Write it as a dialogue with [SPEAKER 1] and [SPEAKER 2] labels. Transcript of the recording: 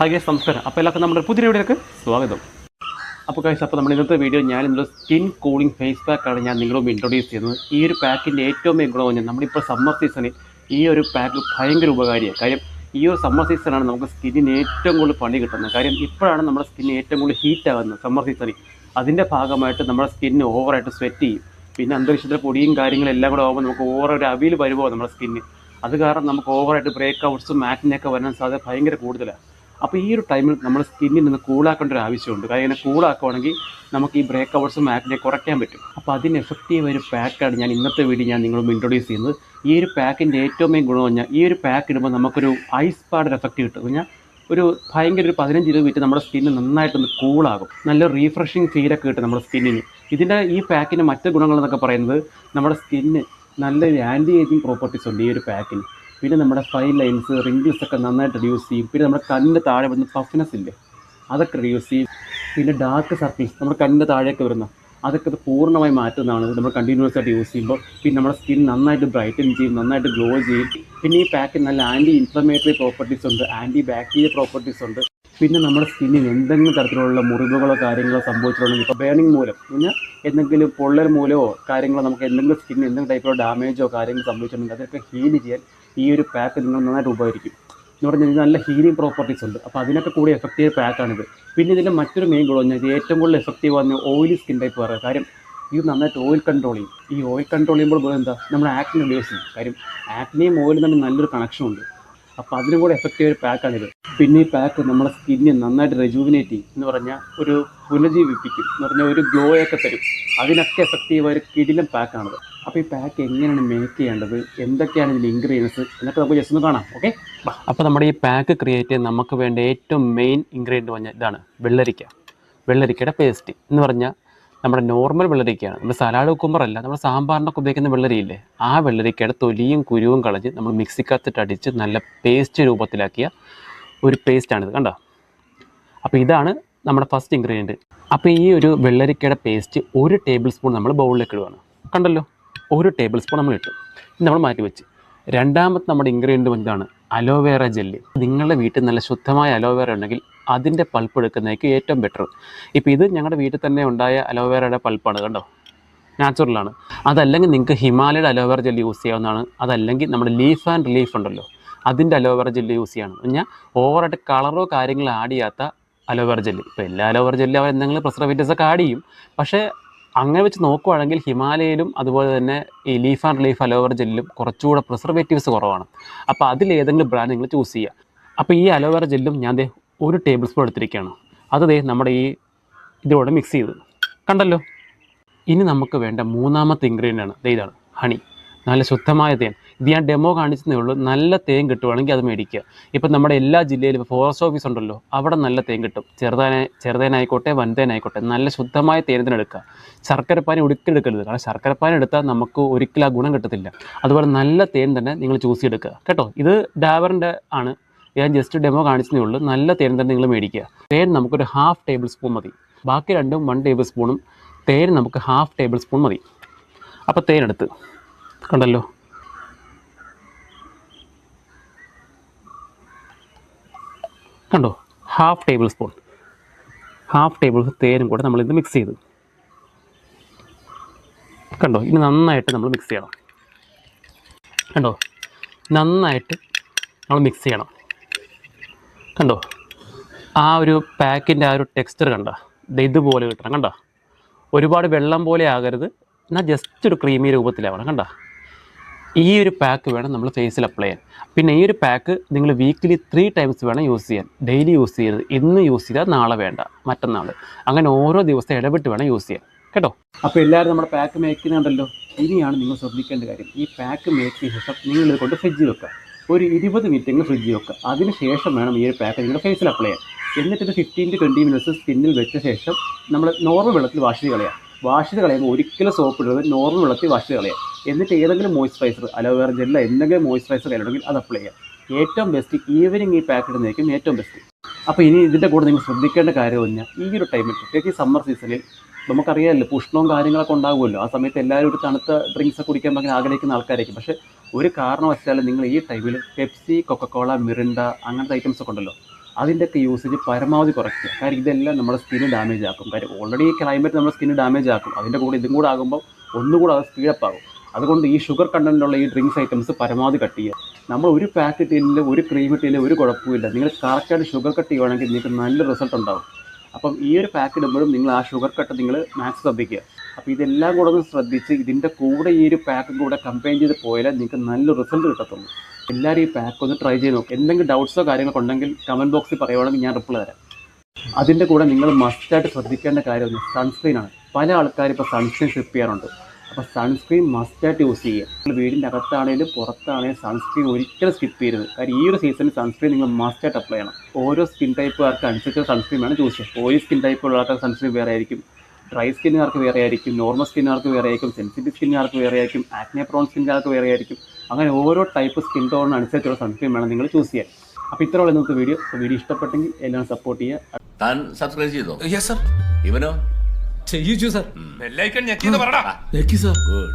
[SPEAKER 1] Hi guys, നമസ്കാരം. അപ്പോൾ എല്ലാവർക്കും നമ്മുടെ പുതിയ വീഡിയോയിലേക്ക് സ്വാഗതം. അപ്പോൾ ഗൈസ്, നമ്മൾ ഇന്നത്തെ വീഡിയോ ഞാനിന്നൊരു സ്കിൻ കൂളിംഗ് ഫേസ് പാക്കാണ് ഞാൻ നിങ്ങളോട് ഇൻട്രൊഡ്യൂസ് ചെയ്യുന്നത്. ഈ ഒരു പാക്കിൻ്റെ ഏറ്റവും മെയിൻ ഗുണം പറഞ്ഞാൽ നമ്മളിപ്പോൾ സമ്മർ സീസണിൽ ഈ ഒരു പാക്ക് ഭയങ്കര ഉപകാരിയാണ്. കാര്യം ഈ ഒരു സമ്മർ സീസണാണ് നമുക്ക് സ്കിന്നിന് ഏറ്റവും കൂടുതൽ പണി കിട്ടുന്നത്. കാര്യം ഇപ്പോഴാണ് നമ്മുടെ സ്കിന്ന് ഏറ്റവും കൂടുതൽ ഹീറ്റ് ആകുന്നത് സമ്മർ സീസണിൽ. അതിൻ്റെ ഭാഗമായിട്ട് നമ്മുടെ സ്കിന്ന് ഓവറായിട്ട് സ്വെറ്റ് ചെയ്യും. പിന്നെ അന്തരീക്ഷത്തിലെ പൊടിയും കാര്യങ്ങളും എല്ലാം കൂടെ ആകുമ്പോൾ നമുക്ക് ഓവർ ഒരു അവിയിൽ വരുമോ നമ്മുടെ സ്കിന്ന്. അത് കാരണം നമുക്ക് ഓവറായിട്ട് ബ്രേക്ക് ഔട്ട്സും ആക്നെയൊക്കെ വരാൻ സാധ്യത ഭയങ്കര കൂടുതലാണ്. അപ്പോൾ ഈ ഒരു ടൈമിൽ നമ്മൾ സ്കിന്നിൽ നിന്ന് കൂളാക്കേണ്ട ഒരു ആവശ്യമുണ്ട്. കാര്യം ഇങ്ങനെ കൂളാക്കുവാണെങ്കിൽ നമുക്ക് ഈ ബ്രേക്ക് ഔട്ട്സും ആക്നെ കുറയ്ക്കാൻ പറ്റും. അപ്പോൾ അതിന് എഫക്റ്റീവ് ഒരു പാക്കാണ് ഞാൻ ഇന്നത്തെ വീഡിയോ ഞാൻ നിങ്ങളോട് ഇൻട്രൊഡ്യൂസ് ചെയ്യുന്നത്. ഈ ഒരു പാക്കിൻ്റെ ഏറ്റവും മെയിൻ ഗുണം പറഞ്ഞാൽ ഈ ഒരു പാക്ക് ഇടുമ്പോൾ നമുക്കൊരു ഐസ് പാഡ് എഫക്റ്റ് കിട്ടും. പറഞ്ഞാൽ ഒരു ഭയങ്കര ഒരു 15-20 മിനിറ്റ് നമ്മുടെ സ്കിന്ന് നന്നായിട്ടൊന്ന് കൂളാകും. നല്ല റീഫ്രഷിങ് ഫീലൊക്കെ കിട്ടും നമ്മുടെ സ്കിന്നിന്. ഇതിൻ്റെ ഈ പാക്കിൻ്റെ മറ്റ് ഗുണങ്ങളെന്നൊക്കെ പറയുന്നത് നമ്മുടെ സ്കിന്ന് നല്ലൊരു ആൻറ്റി ഏജിങ് പ്രോപ്പർട്ടീസ് ഉണ്ട് ഈ ഒരു പാക്കിന്. പിന്നെ നമ്മുടെ ഫൈൻ ലൈൻസ്, റിങ്കിൾസ് ഒക്കെ നന്നായിട്ട് റിഡ്യൂസ് ചെയ്യും. പിന്നെ നമ്മുടെ കണ്ണിൻ്റെ താഴെ വരുന്ന പഫ്നെസ് ഇല്ലേ, അതൊക്കെ റിഡ്യൂസ് ചെയ്യും. പിന്നെ ഡാർക്ക് സർക്കിൾസ് നമ്മുടെ കണ്ണിൻ്റെ താഴെയൊക്കെ വരുന്ന അതൊക്കെ ഇത് പൂർണ്ണമായി മാറ്റുന്നതാണ് നമ്മൾ കണ്ടിന്യൂസ് ആയിട്ട് യൂസ് ചെയ്യുമ്പോൾ. പിന്നെ നമ്മുടെ സ്കിൻ നന്നായിട്ട് ബ്രൈറ്റൻ ചെയ്യും, നന്നായിട്ട് ഗ്ലോ ചെയ്യും. പിന്നെ ഈ പാക്കിന് നല്ല ആൻറ്റി ഇൻഫ്ലമേറ്ററി പ്രോപ്പർട്ടീസ് ഉണ്ട്, ആൻറ്റി ബാക്ടീരിയ പ്രോപ്പർട്ടീസ് ഉണ്ട്. പിന്നെ നമ്മുടെ സ്കിന്നിന് എന്തെങ്കിലും തരത്തിലുള്ള മുറിവുകളോ കാര്യങ്ങളോ സംഭവിച്ചിട്ടുണ്ടെങ്കിൽ, ഇപ്പോൾ ബേണിംഗ് മൂലം പിന്നെ എന്തെങ്കിലും പൊള്ളൽ മൂലമോ കാര്യങ്ങളോ നമുക്ക് എന്തെങ്കിലും സ്കിന്നിന് എന്തെങ്കിലും ടൈപ്പിലുള്ള ഡാമേജോ കാര്യങ്ങൾ സംഭവിച്ചിട്ടുണ്ടെങ്കിൽ അതൊക്കെ ഹീൽ ചെയ്യാൻ ഈ ഒരു പാക്ക് നിങ്ങൾ നന്നായിട്ട് ഉപകരിക്കും. എന്ന് പറഞ്ഞാൽ ഇത് നല്ല ഹീലിംഗ് പ്രോപ്പർട്ടീസ് ഉണ്ട്. അപ്പോൾ അതിനൊക്കെ കൂടി എഫക്റ്റീവ് പാക്കാണിത്. പിന്നെ ഇതിൻ്റെ മറ്റൊരു മെയിൻ ഗുണം പറഞ്ഞാൽ ഇത് ഏറ്റവും കൂടുതൽ എഫക്റ്റീവ് ആണ് ഓയിലി സ്കിൻ ടൈപ്പ് പറയുക. കാര്യം ഇത് നന്നായിട്ട് ഓയിൽ കൺട്രോൾ ചെയ്യും. ഈ ഓയിൽ കൺട്രോൾ ചെയ്യുമ്പോൾ എന്താ നമ്മുടെ ആക്നെ റിഡ്യൂസ് ചെയ്യും. കാര്യം ആക്നെയും ഓയിലും തമ്മിൽ നല്ലൊരു കണക്ഷൻ ഉണ്ട്. അപ്പോൾ അതിനും കൂടെ എഫക്റ്റീവ് ഒരു പാക്കാണിത്. പിന്നെ ഈ പാക്ക് നമ്മുടെ സ്കിന്നിനെ നന്നായിട്ട് റെജുവിനേറ്റ് ചെയ്യും. എന്ന് പറഞ്ഞാൽ ഒരു പുനർജീവിപ്പിക്കും. എന്ന് പറഞ്ഞാൽ ഒരു ഗ്ലോയൊക്കെ തരും. അതിനൊക്കെ എഫക്റ്റീവ് ഒരു കിടിലം പാക്കാണിത്. അപ്പോൾ ഈ പാക്ക് എങ്ങനെയാണ് മേക്ക് ചെയ്യേണ്ടത്, എന്തൊക്കെയാണ് ഇതിൻ്റെ ഇൻഗ്രീഡിയൻസ് എന്നൊക്കെ നമുക്ക് ജസ്റ്റ് ഒന്ന് കാണാം. ഓക്കെ. അപ്പോൾ നമ്മുടെ ഈ പാക്ക് ക്രിയേറ്റ് ചെയ്യാൻ നമുക്ക് വേണ്ട ഏറ്റവും മെയിൻ ഇൻഗ്രീഡിയൻറ്റ് പറഞ്ഞാൽ ഇതാണ് വെള്ളരിക്ക. വെള്ളരിക്കയുടെ പേസ്റ്റ് എന്ന് പറഞ്ഞാൽ നമ്മുടെ നോർമൽ വെള്ളരിക്കയാണ്. നമ്മൾ സലാഡ് വെക്കുമ്പോഴല്ല, നമ്മൾ സാമ്പാറിനൊക്കെ ഉപയോഗിക്കുന്ന വെള്ളരിയില്ലേ, ആ വെള്ളരിക്കയുടെ തൊലിയും കുരുവും കളഞ്ഞ് നമ്മൾ മിക്സിക്കകത്തിട്ട് അടിച്ച് നല്ല പേസ്റ്റ് രൂപത്തിലാക്കിയ ഒരു പേസ്റ്റാണിത്. കണ്ടോ? അപ്പോൾ ഇതാണ് നമ്മുടെ ഫസ്റ്റ് ഇൻഗ്രീഡിയൻറ്റ്. അപ്പോൾ ഈ ഒരു വെള്ളരിക്കയുടെ പേസ്റ്റ് 1 ടേബിൾ സ്പൂൺ നമ്മൾ ബൗളിലേക്ക് ഇടുകയാണ്. കണ്ടല്ലോ, 1 ടേബിൾ സ്പൂൺ നമ്മൾ ഇട്ടു. നമ്മൾ മാറ്റി വെച്ച്. രണ്ടാമത്തെ നമ്മുടെ ഇൻഗ്രീഡിയൻറ്റ് എന്താണ്? Aloe vera gel. നിങ്ങളുടെ വീട്ടിൽ നല്ല ശുദ്ധമായ അലോവേറ ഉണ്ടെങ്കിൽ അതിൻ്റെ പൾപ്പ് എടുക്കുന്നതായിരിക്കും ഏറ്റവും ബെറ്റർ. ഇപ്പോൾ ഇത് ഞങ്ങളുടെ വീട്ടിൽ തന്നെ ഉണ്ടായ അലോവേറയുടെ പൾപ്പാണ്. കണ്ടോ, നാച്ചുറലാണ്. അതല്ലെങ്കിൽ നിങ്ങൾക്ക് ഹിമാലയയുടെ അലോവേറ ജെല്ല് യൂസ് ചെയ്യാവുന്നതാണ്. അതല്ലെങ്കിൽ നമ്മുടെ ലീഫ് ആൻഡ് റിലീഫ് ഉണ്ടല്ലോ, അതിൻ്റെ അലോവേറ ജെല്ല് യൂസ് ചെയ്യണം. പറഞ്ഞാൽ ഓവറായിട്ട് കളറോ കാര്യങ്ങളോ ആഡ് ചെയ്യാത്ത അലോവേറ ജെല്ല്. ഇപ്പോൾ എല്ലാ അലോവേറ ജെല്ലും അവർ എന്തെങ്കിലും പ്രിസർവേറ്റീവ്സ് ഒക്കെ ആഡ് ചെയ്യും. പക്ഷേ അങ്ങനെ വെച്ച് നോക്കുവാണെങ്കിൽ ഹിമാലയയിലും അതുപോലെ തന്നെ ഈ ലീഫ് ആൻഡ് റിലീഫ് അലോവേറ ജെല്ലിലും കുറച്ചുകൂടെ പ്രിസർവേറ്റീവ്സ് കുറവാണ്. അപ്പോൾ അതിലേതെങ്കിലും ബ്രാൻഡ് നിങ്ങൾ ചൂസ് ചെയ്യുക. അപ്പോൾ ഈ അലോവേറ ജെല്ലും ഞാൻ 1 ടേബിൾ സ്പൂൺ എടുത്തിരിക്കുകയാണ്. അത് നമ്മുടെ ഈ ഇതിലൂടെ മിക്സ് ചെയ്ത് കണ്ടല്ലോ. ഇനി നമുക്ക് വേണ്ട മൂന്നാമത്തെ ഇൻഗ്രീഡിയൻ്റ് ആണ് ഇതാണ് ഹണി. നല്ല ശുദ്ധമായ തേൻ. ഇത് ഞാൻ ഡെമോ കാണിച്ചതേ ഉള്ളൂ. നല്ല തേൻ കിട്ടുവാണെങ്കിൽ അത് മേടിക്കുക. ഇപ്പം നമ്മുടെ എല്ലാ ജില്ലയിലും ഇപ്പോൾ ഫോറസ്റ്റ് ഓഫീസ് ഉണ്ടല്ലോ, അവിടെ നല്ല തേൻ കിട്ടും. ചെറുതേനായിക്കോട്ടെ വൻതേനായിക്കോട്ടെ നല്ല ശുദ്ധമായ തേനത്തിനെടുക്കുക. ശർക്കരപ്പാനി ഒരിക്കലെടുക്കരുത്. കാരണം ശർക്കരപ്പാനി എടുത്താൽ നമുക്ക് ഒരിക്കലും ആ ഗുണം കിട്ടത്തില്ല. അതുപോലെ നല്ല തേൻ തന്നെ നിങ്ങൾ ചൂസ് ചെയ്തെടുക്കുക കേട്ടോ. ഇത് ഡാബറിൻ്റെ ആണ്, ഞാൻ ജസ്റ്റ് ഡെമോ കാണിച്ചതേ ഉള്ളൂ. നല്ല തേൻ തന്നെ നിങ്ങൾ മേടിക്കുക. തേൻ നമുക്കൊരു 1/2 ടേബിൾ സ്പൂൺ മതി. ബാക്കി രണ്ടും 1 ടേബിൾ സ്പൂണും. തേൻ നമുക്ക് 1/2 ടേബിൾ സ്പൂൺ മതി. അപ്പോൾ തേനെടുത്ത് കണ്ടല്ലോ. കണ്ടോ, 1/2 ടേബിൾ സ്പൂൺ തേനും കൂടെ നമ്മളിത് മിക്സ് ചെയ്ത് കണ്ടോ. ഇനി നന്നായിട്ട് നമ്മൾ മിക്സ് ചെയ്യണം. കണ്ടോ, നന്നായിട്ട് നമ്മൾ മിക്സ് ചെയ്യണം. കണ്ടോ, ആ ഒരു പാക്കിൻ്റെ ആ ഒരു ടെക്സ്ചർ കണ്ടോ, ഇതുപോലെ കിട്ടണം. കണ്ടോ, ഒരുപാട് വെള്ളം പോലെ ആകരുത്, എന്നാൽ ജസ്റ്റ് ഒരു ക്രീമി രൂപത്തിലാവണം. കണ്ടോ, ഈ ഒരു പാക്ക് വേണം നമ്മൾ ഫേസിൽ അപ്ലൈ ചെയ്യാൻ. പിന്നെ ഈ ഒരു പാക്ക് നിങ്ങൾ വീക്കിലി 3 ടൈംസ് വേണം യൂസ് ചെയ്യാൻ. ഡെയിലി യൂസ് ചെയ്യരുത്. ഇന്ന് യൂസ് ചെയ്താൽ നാളെ വേണ്ട, മറ്റന്നാൾ, അങ്ങനെ ഓരോ ദിവസം ഇടവിട്ട് വേണം യൂസ് ചെയ്യാൻ കേട്ടോ. അപ്പോൾ എല്ലാവരും നമ്മുടെ പാക്ക് മേക്ക് ചെയ്യുന്നുണ്ടല്ലോ. ഇനിയാണ് നിങ്ങൾ ശ്രദ്ധിക്കേണ്ട കാര്യം, ഈ പാക്ക് മേക്ക് ചെയ്ത ശേഷം നിങ്ങളിത് കൊണ്ട് ഫ്രിഡ്ജിൽ വെക്കുക. ഒരു 20 മിനിറ്റ് ഫ്രിഡ്ജിൽ വെക്കുക. അതിന് ശേഷം വേണം ഈ ഒരു പാക്ക് നിങ്ങളുടെ ഫേസിൽ അപ്ലൈ ചെയ്യാൻ. എന്നിട്ടൊരു 15 to 20 മിനിറ്റ്സ് സ്കിന്നിൽ വെച്ച ശേഷം നമ്മൾ നോർമൽ വെള്ളത്തിൽ വാഷ് ചെയ്ത് കളയാം. വാഷ് ചെയ്ത് കളയുമ്പോൾ ഒരിക്കലും സോപ്പ് ഇടുന്നത്, നോർമൽ വെള്ളത്തിൽ വാഷ് ചെയ്ത് കളയാം. എന്നിട്ട് ഏതെങ്കിലും മോയ്സ്ചറൈസർ, അലോവേറ ജെല്ല എന്തെങ്കിലും മോയ്സ്ചറൈസർ കയ്യിലുണ്ടെങ്കിൽ അത് അപ്ലൈ ചെയ്യാം. ഏറ്റവും ബെസ്റ്റ് ഈവനിങ് ഈ പാക്ക് ഇടുന്നതായിരിക്കും ഏറ്റവും ബെസ്റ്റ്. അപ്പോൾ ഇനി ഇതിൻ്റെ കൂടെ നിങ്ങൾ ശ്രദ്ധിക്കേണ്ട കാര്യം പറഞ്ഞാൽ ഈ ഒരു ടൈമിൽ, പ്രത്യേകിച്ച് സമ്മർ സീസണിൽ നമുക്കറിയാമല്ലോ പുഷ്ണവും കാര്യങ്ങളൊക്കെ ഉണ്ടാകുമല്ലോ. ആ സമയത്ത് എല്ലാവരും ഒരു തണുത്ത ഡ്രിങ്ക്സ് കുടിക്കാൻ ഭയങ്കര ആഗ്രഹിക്കുന്ന ആൾക്കാരായിരിക്കും. പക്ഷേ ഒരു കാരണവശാലും നിങ്ങൾ ഈ ടൈമിൽ പെപ്സി, കൊക്കക്കോള, മിറിണ്ട അങ്ങനത്തെ ഐറ്റംസ് ഒക്കെ ഉണ്ടല്ലോ, അതിൻ്റെയൊക്കെ യൂസേജ് പരമാവധി കുറയ്ക്കുക. കാര്യം ഇതെല്ലാം നമ്മുടെ സ്കിന്ന് ഡാമേജ് ആക്കും. കാര്യം ഓൾറെഡി ഈ ക്ലൈമറ്റ് നമ്മുടെ സ്കിന്ന് ഡാമേജ് ആക്കും. അതിൻ്റെ കൂടെ ഇതും കൂടെ ആകുമ്പോൾ ഒന്നുകൂടെ അത് സ്പീഡപ്പ് ആകും. അതുകൊണ്ട് ഈ ഷുഗർ കണ്ടൻറ്റുള്ള ഈ ഡ്രിങ്ക്സ് ഐറ്റംസ് പരമാവധി കട്ട് ചെയ്യുക. നമ്മൾ ഒരു പാക്കറ്റ് ഇല്ല, ഒരു ക്രീം ഇട്ടില്ല, ഒരു കുഴപ്പമില്ല. നിങ്ങൾ കറക്റ്റായിട്ട് ഷുഗർ കട്ട് ചെയ്യുകയാണെങ്കിൽ നിങ്ങൾക്ക് നല്ല റിസൾട്ട് ഉണ്ടാകും. അപ്പം ഈ ഒരു പാക്ക് ഇടുമ്പോഴും നിങ്ങൾ ആ ഷുഗർ കട്ട് നിങ്ങൾ മാക്സ് ശ്രദ്ധിക്കുക. അപ്പോൾ ഇതെല്ലാം കൂടെ ഒന്ന് ശ്രദ്ധിച്ച് ഇതിൻ്റെ കൂടെ ഈ ഒരു പാക്കും കൂടെ കമ്പൈൻ ചെയ്ത് പോയാലേ നിങ്ങൾക്ക് നല്ല റിസൾട്ട് കിട്ടത്തുള്ളൂ. എല്ലാവരും ഈ പാക്ക് ഒന്ന് ട്രൈ ചെയ്ത് നോക്കും. എന്തെങ്കിലും ഡൗട്ട്സോ കാര്യങ്ങളൊക്കെ ഉണ്ടെങ്കിൽ കമൻറ്റ് ബോക്സിൽ പറയുവാണെങ്കിൽ ഞാൻ റിപ്ലൈ തരാം. അതിൻ്റെ കൂടെ നിങ്ങൾ മസ്റ്റായിട്ട് ശ്രദ്ധിക്കേണ്ട കാര്യം സൺസ്ക്രീനാണ്. പല ആൾക്കാരും ഇപ്പോൾ സൺസ്ക്രീൻ സ്കിപ്പ് ചെയ്യാറുണ്ട്. അപ്പോൾ സൺസ്ക്രീൻ മസ്റ്റായിട്ട് യൂസ് ചെയ്യുക. നിങ്ങൾ വീടിൻ്റെ അകത്താണെങ്കിലും പുറത്താണെങ്കിലും സൺസ്ക്രീൻ ഒരിക്കലും സ്കിപ്പ് ചെയ്യരുത്. കാര്യം ഈ ഒരു സീസണിൽ സൺസ്ക്രീൻ നിങ്ങൾ മസ്റ്റായിട്ട് അപ്ലൈ ചെയ്യണം. ഓരോ സ്കിൻ ടൈപ്പുകാർക്ക് അനുസരിച്ച് സൺസ്ക്രീൻ വേണം ചൂസ് ചെയ്യാം. ഓയിൽ സ്കിൻ ടൈപ്പുള്ള ആൾക്കാർക്ക് സൺസ്ക്രീൻ വേറെ ആയിരിക്കും, ഡ്രൈ സ്കിന്നുകാർക്ക് വേറെ ആയിരിക്കും, നോർമൽ സ്കിന്നുകാർക്ക് വേറെ ആയിരിക്കും, സെൻസിറ്റീവ് സ്കിന്നുകാർക്ക് വേറെ ആയിരിക്കും, ആക്നെ പ്രോൺ സ്കിന്നുകാർക്ക് വേറെ ആയിരിക്കും. അങ്ങനെ ഓരോ ടൈപ്പ് സ്കിൻ ടോണിനനുസരിച്ചുള്ള സൺസ്ക്രീൻ വേണം നിങ്ങൾ ചൂസ് ചെയ്യാൻ. അപ്പോൾ ഇത്രയുള്ള ഇന്നത്തെ വീഡിയോ ഇഷ്ടപ്പെട്ടെങ്കിൽ എല്ലാം സപ്പോർട്ട് ചെയ്യുക.
[SPEAKER 2] താൻ സബ്സ്ക്രൈബ് ചെയ്തോ?
[SPEAKER 3] Yes sir.
[SPEAKER 2] ഇവനോ?
[SPEAKER 3] ചെയ്യിച്ചു സർ.
[SPEAKER 4] ബെല്ലൈക്കൺ ഞെക്കിന്ന് പറടാ.
[SPEAKER 3] ഞെക്കി സർ.
[SPEAKER 2] ഗുഡ്.